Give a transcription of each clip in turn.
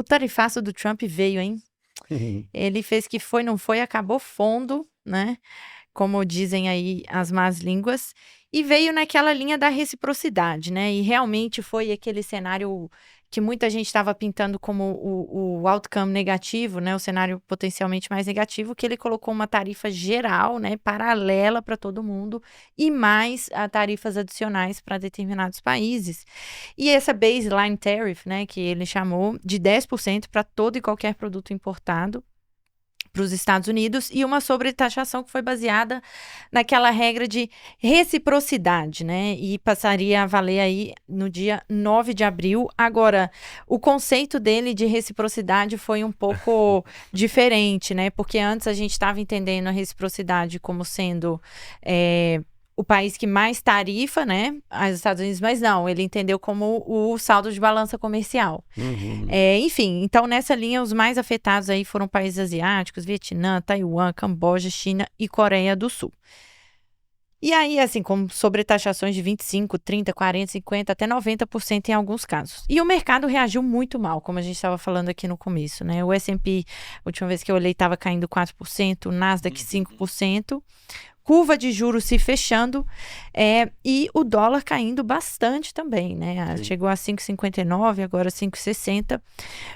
O tarifaço do Trump veio, hein? Ele fez que foi, não foi, acabou fundo, né? Como dizem aí as más línguas, e veio naquela linha da reciprocidade, né? E realmente foi aquele cenário que muita gente estava pintando como o outcome negativo, né? O cenário potencialmente mais negativo, que ele colocou uma tarifa geral, né? Paralela para todo mundo, e mais tarifas adicionais para determinados países. E essa baseline tariff, né? Que ele chamou de 10% para todo e qualquer produto importado para os Estados Unidos, e uma sobretaxação que foi baseada naquela regra de reciprocidade, né? E passaria a valer aí no dia 9 de abril. Agora, o conceito dele de reciprocidade foi um pouco diferente, né? Porque antes a gente estava entendendo a reciprocidade como sendo o país que mais tarifa, né, aos Estados Unidos, mas não, ele entendeu como o saldo de balança comercial. Enfim, então nessa linha os mais afetados aí foram países asiáticos, Vietnã, Taiwan, Camboja, China e Coreia do Sul. E aí, assim, com sobretaxações de 25, 30, 40, 50, até 90% em alguns casos. E o mercado reagiu muito mal, como a gente estava falando aqui no começo, né? O S&P, a última vez que eu olhei, estava caindo 4%, o Nasdaq 5%. Curva de juros se fechando e o dólar caindo bastante também, né? Sim. Chegou a 5,59, agora 5,60.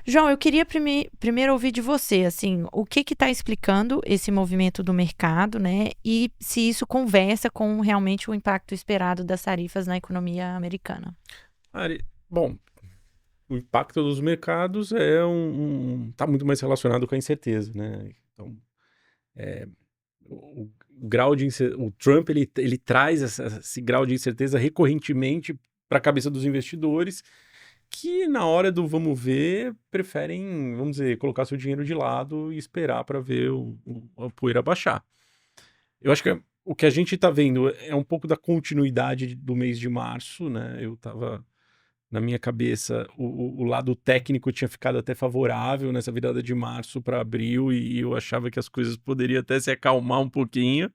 João, eu queria primeiro ouvir de você, assim, o que está explicando esse movimento do mercado, né? E se isso conversa com realmente o impacto esperado das tarifas na economia americana. Bom, o impacto dos mercados tá muito mais relacionado com a incerteza, né? Então, o grau de o Trump ele traz esse grau de incerteza recorrentemente para a cabeça dos investidores, que na hora do vamos ver preferem, vamos dizer, colocar seu dinheiro de lado e esperar para ver a poeira baixar. Eu acho que o que a gente está vendo é um pouco da continuidade do mês de março, né? Eu estava na minha cabeça, o lado técnico tinha ficado até favorável nessa virada de março para abril, e eu achava que as coisas poderiam até se acalmar um pouquinho.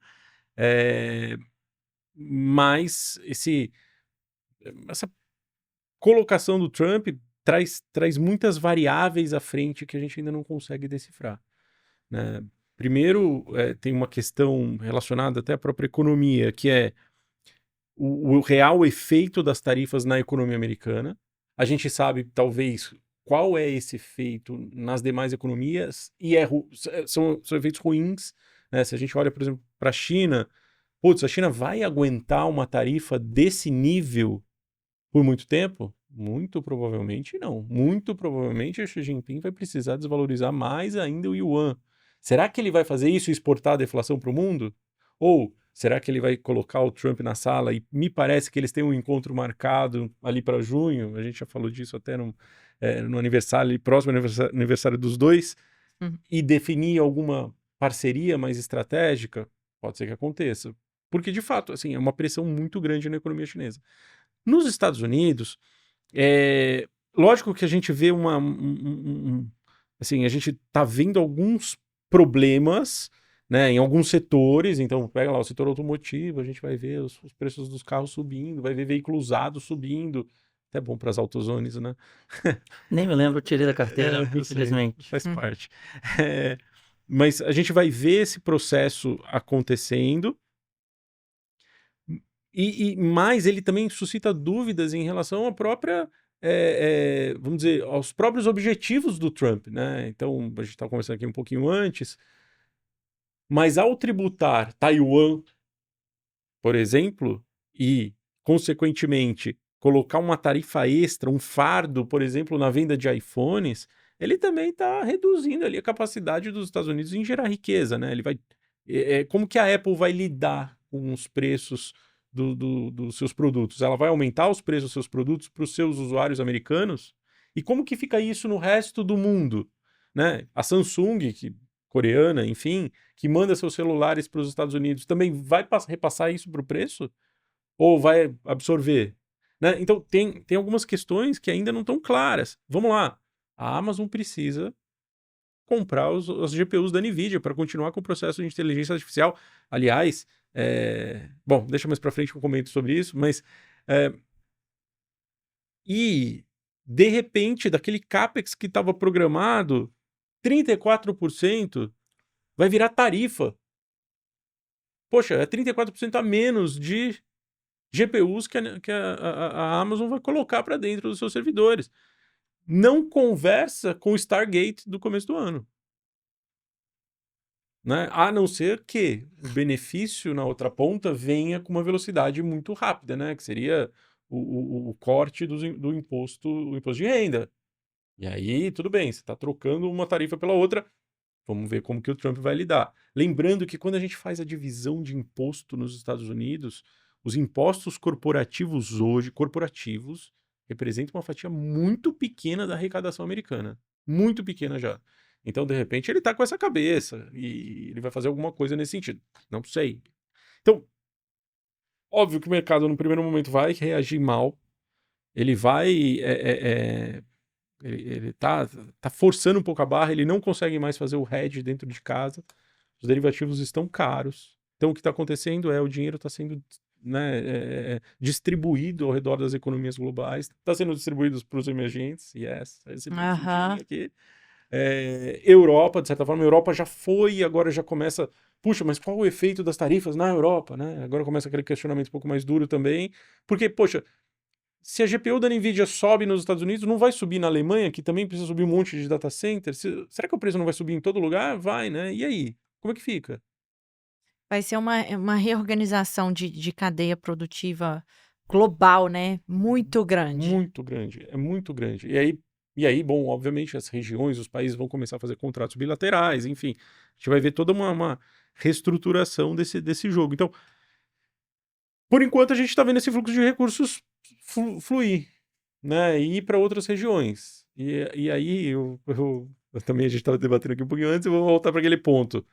Mas essa colocação do Trump traz muitas variáveis à frente que a gente ainda não consegue decifrar, né? Primeiro, tem uma questão relacionada até à própria economia, que é o real efeito das tarifas na economia americana. A gente sabe, talvez, qual é esse efeito nas demais economias, e são efeitos ruins, né? Se a gente olha, por exemplo, para a China, a China vai aguentar uma tarifa desse nível por muito tempo? Muito provavelmente não. Muito provavelmente o Xi Jinping vai precisar desvalorizar mais ainda o yuan. Será que ele vai fazer isso e exportar a deflação para o mundo? Ou será que ele vai colocar o Trump na sala? E me parece que eles têm um encontro marcado ali para junho. A gente já falou disso até no aniversário, próximo aniversário dos dois. E definir alguma parceria mais estratégica. Pode ser que aconteça. Porque, de fato, assim, é uma pressão muito grande na economia chinesa. Nos Estados Unidos, lógico que a gente vê assim, a gente está vendo alguns problemas, né, em alguns setores. Então, pega lá o setor automotivo, a gente vai ver os preços dos carros subindo, vai ver veículo usado subindo. Até bom para as autozones, né? Nem me lembro, tirei da carteira, infelizmente. Faz parte. Mas a gente vai ver esse processo acontecendo. Mas ele também suscita dúvidas em relação à própria, vamos dizer, aos próprios objetivos do Trump, né? Então, a gente estava conversando aqui um pouquinho antes, mas ao tributar Taiwan, por exemplo, e, consequentemente, colocar uma tarifa extra, um fardo, por exemplo, na venda de iPhones, ele também está reduzindo ali a capacidade dos Estados Unidos em gerar riqueza, né? Ele vai, como que a Apple vai lidar com os preços dos seus produtos? Ela vai aumentar os preços dos seus produtos para os seus usuários americanos? E como que fica isso no resto do mundo, né? A Samsung, coreana, enfim, que manda seus celulares para os Estados Unidos, também vai repassar isso para o preço? Ou vai absorver? Né? Então, tem algumas questões que ainda não estão claras. Vamos lá. A Amazon precisa comprar as GPUs da NVIDIA para continuar com o processo de inteligência artificial. Aliás, bom, deixa mais para frente que eu comento sobre isso, mas... e de repente, daquele CAPEX que estava programado, 34% vai virar tarifa. Poxa, é 34% a menos de GPUs que a Amazon vai colocar para dentro dos seus servidores. Não conversa com o Stargate do começo do ano. Né? A não ser que o benefício na outra ponta venha com uma velocidade muito rápida, né? Que seria o corte do imposto, o imposto de renda. E aí, tudo bem, você está trocando uma tarifa pela outra, vamos ver como que o Trump vai lidar. Lembrando que quando a gente faz a divisão de imposto nos Estados Unidos, os impostos corporativos hoje, representam uma fatia muito pequena da arrecadação americana. Muito pequena já. Então, de repente, ele tá com essa cabeça e ele vai fazer alguma coisa nesse sentido. Não sei. Então, óbvio que o mercado, no primeiro momento, vai reagir mal. Ele vai... Ele tá forçando um pouco a barra, ele não consegue mais fazer o hedge dentro de casa. Os derivativos estão caros. Então, o que está acontecendo é o dinheiro está sendo... Né, distribuído ao redor das economias globais. Está sendo distribuído para os emergentes. Yes, esse aqui. Europa, de certa forma, a Europa já foi, agora já começa, puxa, mas qual o efeito das tarifas na Europa, né? Agora começa aquele questionamento um pouco mais duro também, porque, poxa, se a GPU da NVIDIA sobe nos Estados Unidos, não vai subir na Alemanha, que também precisa subir um monte de data center? Será que o preço não vai subir em todo lugar? Vai, né? E aí? Como é que fica? Vai ser uma reorganização de cadeia produtiva global, né? Muito grande. Muito grande, é muito grande. E aí, bom, obviamente, as regiões, os países vão começar a fazer contratos bilaterais, enfim. A gente vai ver toda uma reestruturação desse jogo. Então, por enquanto, a gente está vendo esse fluxo de recursos fluir, né? E ir para outras regiões. E aí, eu também, a gente estava debatendo aqui um pouquinho antes, eu vou voltar para aquele ponto.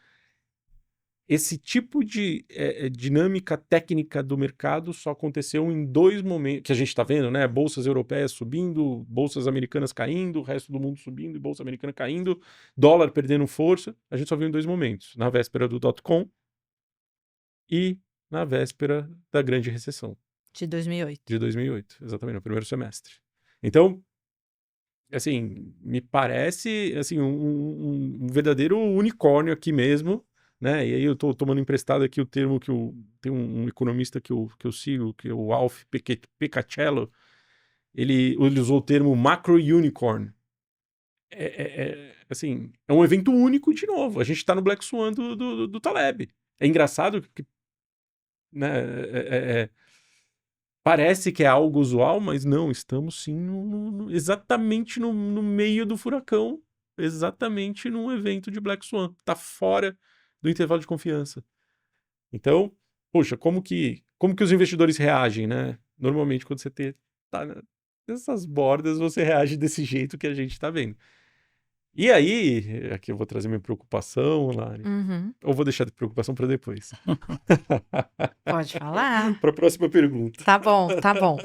Esse tipo de dinâmica técnica do mercado só aconteceu em 2 momentos, que a gente está vendo, né? Bolsas europeias subindo, bolsas americanas caindo, o resto do mundo subindo e bolsa americana caindo, dólar perdendo força. A gente só viu em 2 momentos, na véspera do .com e na véspera da grande recessão. De 2008. De 2008, exatamente, no primeiro semestre. Então, assim, me parece assim, um verdadeiro unicórnio aqui mesmo, né? E aí eu tô tomando emprestado aqui o termo que tem um economista que eu sigo, que é o Alf Picaccello, ele usou o termo macro unicorn. Assim, é um evento único de novo. A gente tá no Black Swan do Taleb. É engraçado que, né, parece que é algo usual, mas não, estamos sim exatamente no meio do furacão, exatamente num evento de Black Swan. Tá fora do intervalo de confiança. Então, poxa, como que os investidores reagem, né? Normalmente, quando você tá nessas bordas, você reage desse jeito que a gente tá vendo. E aí, aqui eu vou trazer minha preocupação, Lari. Ou vou deixar de preocupação para depois? Pode falar. Para a próxima pergunta. Tá bom, tá bom.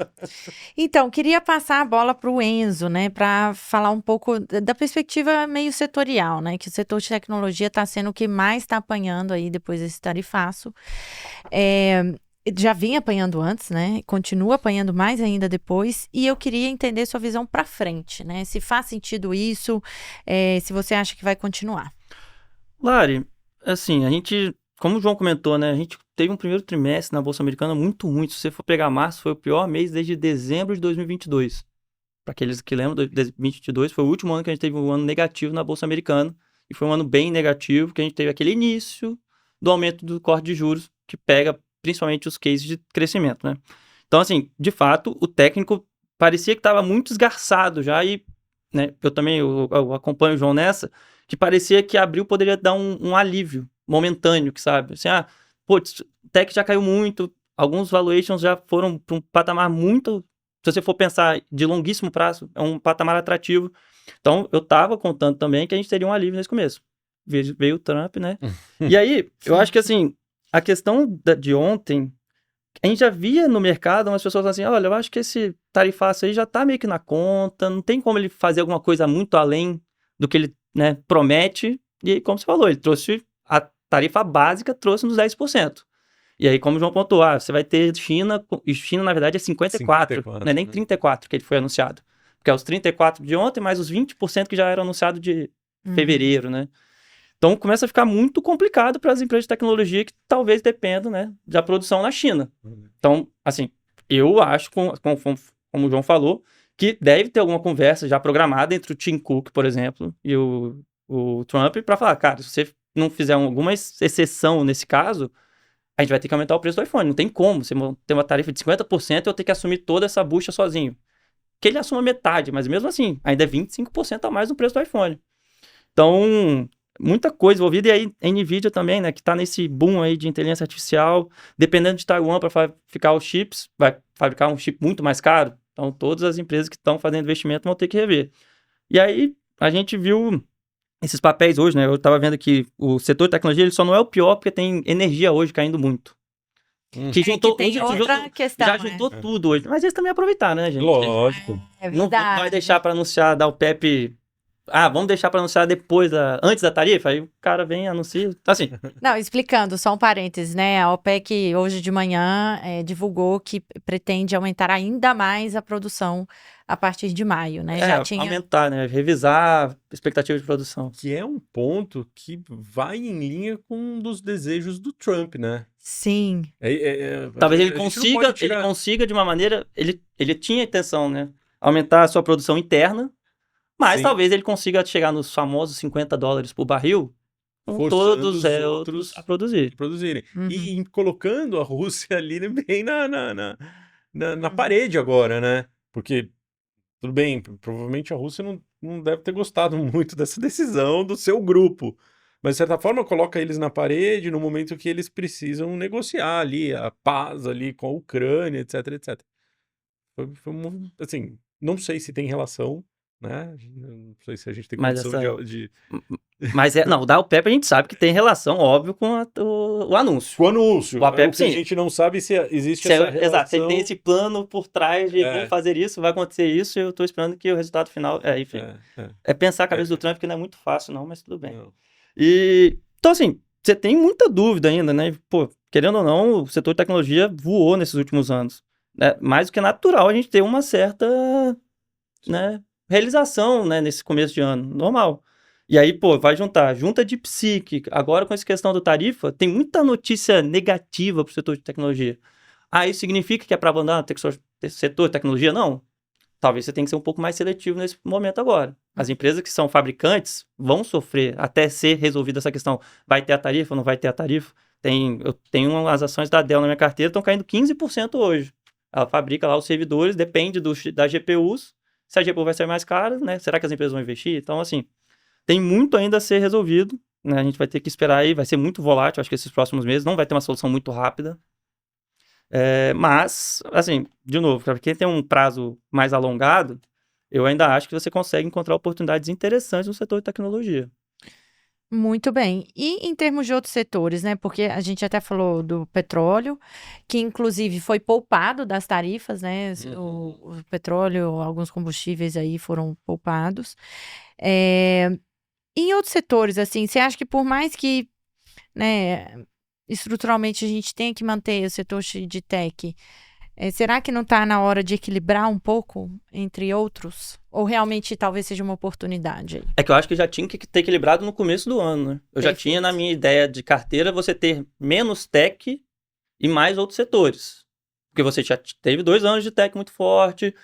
Então, queria passar a bola para o Enzo, né, para falar um pouco da perspectiva meio setorial, né, que o setor de tecnologia está sendo o que mais está apanhando aí depois desse tarifaço. Já vinha apanhando antes, né? Continua apanhando mais ainda depois. E eu queria entender sua visão para frente, né? Se faz sentido isso, se você acha que vai continuar. Lari, assim, a gente, como o João comentou, né? A gente teve um primeiro trimestre na Bolsa Americana muito ruim. Se você for pegar março, foi o pior mês desde dezembro de 2022. Para aqueles que lembram, 2022 foi o último ano que a gente teve um ano negativo na Bolsa Americana. E foi um ano bem negativo, que a gente teve aquele início do aumento do corte de juros, que pega principalmente os cases de crescimento, né? Então, assim, de fato, o técnico parecia que estava muito esgarçado já e, né, eu acompanho o João nessa, que parecia que abril poderia dar um alívio momentâneo, que sabe? Assim, o tech já caiu muito, alguns valuations já foram para um patamar muito, se você for pensar de longuíssimo prazo, é um patamar atrativo. Então, eu estava contando também que a gente teria um alívio nesse começo. Veio o Trump, né? E aí, eu acho que, assim, a questão de ontem, a gente já via no mercado umas pessoas falando assim, olha, eu acho que esse tarifaço aí já tá meio que na conta, não tem como ele fazer alguma coisa muito além do que ele, né, promete. E aí, como você falou, ele trouxe a tarifa básica, trouxe nos 10%. E aí, como o João pontuou, você vai ter China, e China, na verdade, é 54, não é nem 34 que ele foi anunciado. porque é os 34 de ontem, mais os 20% que já era anunciado de Uhum. fevereiro, né? Então começa a ficar muito complicado para as empresas de tecnologia que talvez dependam, né, da produção na China. Então, assim, eu acho, como o João falou, que deve ter alguma conversa já programada entre o Tim Cook, por exemplo, e o Trump para falar, cara, se você não fizer alguma exceção nesse caso, a gente vai ter que aumentar o preço do iPhone. Não tem como você ter uma tarifa de 50% e eu ter que assumir toda essa bucha sozinho. Que ele assuma metade, mas mesmo assim, ainda é 25% a mais no preço do iPhone. Então, muita coisa envolvida. E aí, a NVIDIA também, né, que está nesse boom aí de inteligência artificial, dependendo de Taiwan para fabricar os chips, vai fabricar um chip muito mais caro. Então, todas as empresas que estão fazendo investimento vão ter que rever. E aí, a gente viu esses papéis hoje, né? Eu estava vendo que o setor de tecnologia ele só não é o pior porque tem energia hoje caindo muito. Que juntou, que tem outra questão, já juntou tudo hoje. Mas eles também aproveitaram, né, gente? Lógico. É Não verdade. vai deixar para anunciar, dar o PEP. Ah, vamos deixar para anunciar antes da tarifa? Aí o cara vem e anuncia. Assim, Não, explicando, só um parênteses, né? A OPEC hoje de manhã divulgou que pretende aumentar ainda mais a produção a partir de maio, né? Já tinha... aumentar, né? Revisar a expectativa de produção. Que é um ponto que vai em linha com um dos desejos do Trump, né? Sim. Talvez a ele gente não pode tirar- consiga de uma maneira... Ele tinha a intenção, né? Aumentar a sua produção interna, mas Sim. talvez ele consiga chegar nos famosos $50 por barril com Forçando todos os os outros outros a produzir. produzirem. Uhum. E colocando a Rússia ali bem na parede agora, né? Porque, tudo bem, provavelmente a Rússia não deve ter gostado muito dessa decisão do seu grupo. Mas, de certa forma, coloca eles na parede no momento que eles precisam negociar ali a paz ali com a Ucrânia, etc, etc. Assim, não sei se tem relação, né? Não sei se a gente tem Mas condição de... Mas não, da OPEP a gente sabe que tem relação, óbvio, com o anúncio. Com o anúncio. O APEP, O que a sim. gente não sabe se existe essa relação... Exato, você tem esse plano por trás de vamos fazer isso, vai acontecer isso, e eu tô esperando que o resultado final... enfim. É pensar a cabeça do Trump, que não é muito fácil, não, mas tudo bem. Não. Então, assim, você tem muita dúvida ainda, né? Pô, querendo ou não, o setor de tecnologia voou nesses últimos anos. Né? Mais do que natural a gente ter uma certa, né, realização, né, nesse começo de ano. Normal. E aí, pô, junta de psique. Agora, com essa questão do tarifa, tem muita notícia negativa pro setor de tecnologia. Isso significa que é para abandonar o setor de tecnologia? Não. Talvez você tenha que ser um pouco mais seletivo nesse momento agora. As empresas que são fabricantes vão sofrer até ser resolvida essa questão. Vai ter a tarifa ou não vai ter a tarifa? Eu tenho as ações da Dell na minha carteira, estão caindo 15% hoje. Ela fabrica lá os servidores, depende das GPUs. Se a GPU vai ser mais cara, né? Será que as empresas vão investir? Então, assim, tem muito ainda a ser resolvido, né? A gente vai ter que esperar aí, vai ser muito volátil, acho que esses próximos meses, não vai ter uma solução muito rápida. Mas, assim, de novo, para quem tem um prazo mais alongado, eu ainda acho que você consegue encontrar oportunidades interessantes no setor de tecnologia. Muito bem. E em termos de outros setores, né? Porque a gente até falou do petróleo, que inclusive foi poupado das tarifas, né? O petróleo, alguns combustíveis aí foram poupados. Em outros setores, assim, você acha que por mais que, né, estruturalmente a gente tenha que manter o setor de tech, será que não está na hora de equilibrar um pouco entre outros? Ou realmente talvez seja uma oportunidade aí? É que eu acho que já tinha que ter equilibrado no começo do ano, né? Eu já Perfeito. tinha na minha ideia de carteira você ter menos tech e mais outros setores. Porque você já teve 2 anos de tech muito forte,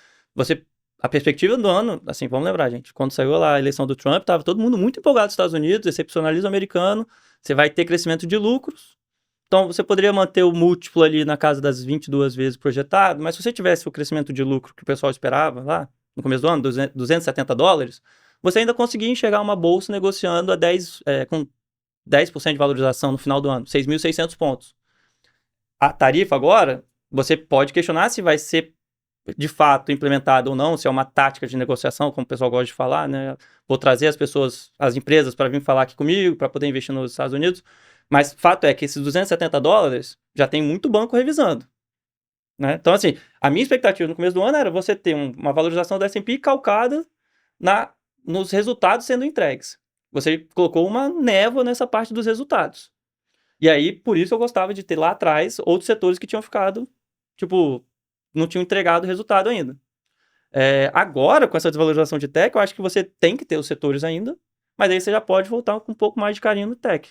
a perspectiva do ano, assim, vamos lembrar, gente, quando saiu lá a eleição do Trump, estava todo mundo muito empolgado nos Estados Unidos, excepcionalismo americano, você vai ter crescimento de lucros, então você poderia manter o múltiplo ali na casa das 22 vezes projetado, mas se você tivesse o crescimento de lucro que o pessoal esperava lá, no começo do ano, $270, você ainda conseguia enxergar uma bolsa negociando com 10% de valorização no final do ano, 6.600 pontos. A tarifa agora, você pode questionar se vai ser de fato implementada ou não, se é uma tática de negociação, como o pessoal gosta de falar, né? Vou trazer as empresas para vir falar aqui comigo, para poder investir nos Estados Unidos. Mas fato é que esses $270 já tem muito banco revisando. Né? Então, assim, a minha expectativa no começo do ano era você ter uma valorização do S&P calcada nos resultados sendo entregues. Você colocou uma névoa nessa parte dos resultados. E aí, por isso eu gostava de ter lá atrás outros setores que tinham ficado, tipo, não tinham entregado resultado ainda. Agora, com essa desvalorização de tech, eu acho que você tem que ter os setores ainda, mas aí você já pode voltar com um pouco mais de carinho no tech.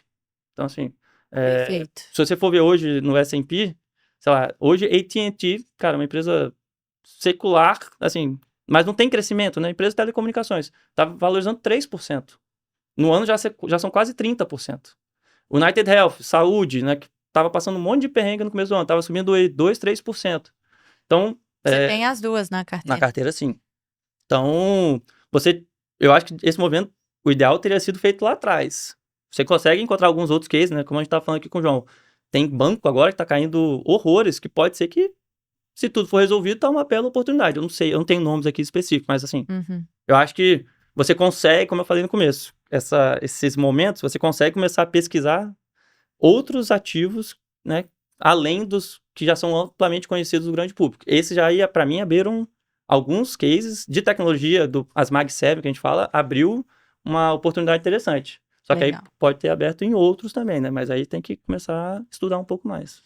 Então, assim, Perfeito. se você for ver hoje no S&P, sei lá, hoje AT&T, cara, uma empresa secular, assim, mas não tem crescimento, né? Empresa de telecomunicações, tá valorizando 3%. No ano já são quase 30%. United Health, saúde, né, que tava passando um monte de perrengue no começo do ano, tava subindo aí 2, 3%. Então, Você tem as duas na na carteira. carteira, sim. Então, eu acho que esse movimento, o ideal teria sido feito lá atrás. Você consegue encontrar alguns outros cases, né? Como a gente tá falando aqui com o João. Tem banco agora que tá caindo horrores, que pode ser que, se tudo for resolvido, tá uma bela oportunidade. Eu não sei, eu não tenho nomes aqui específicos, mas assim, Uhum. eu acho que você consegue, como eu falei no começo, esses momentos, você consegue começar a pesquisar outros ativos, né? Além dos que já são amplamente conhecidos do grande público. Esse já ia, para mim, abriram alguns cases de tecnologia, as Mag 7 que a gente fala, abriu uma oportunidade interessante. Só que aí Legal. pode ter aberto em outros também, né? Mas aí tem que começar a estudar um pouco mais.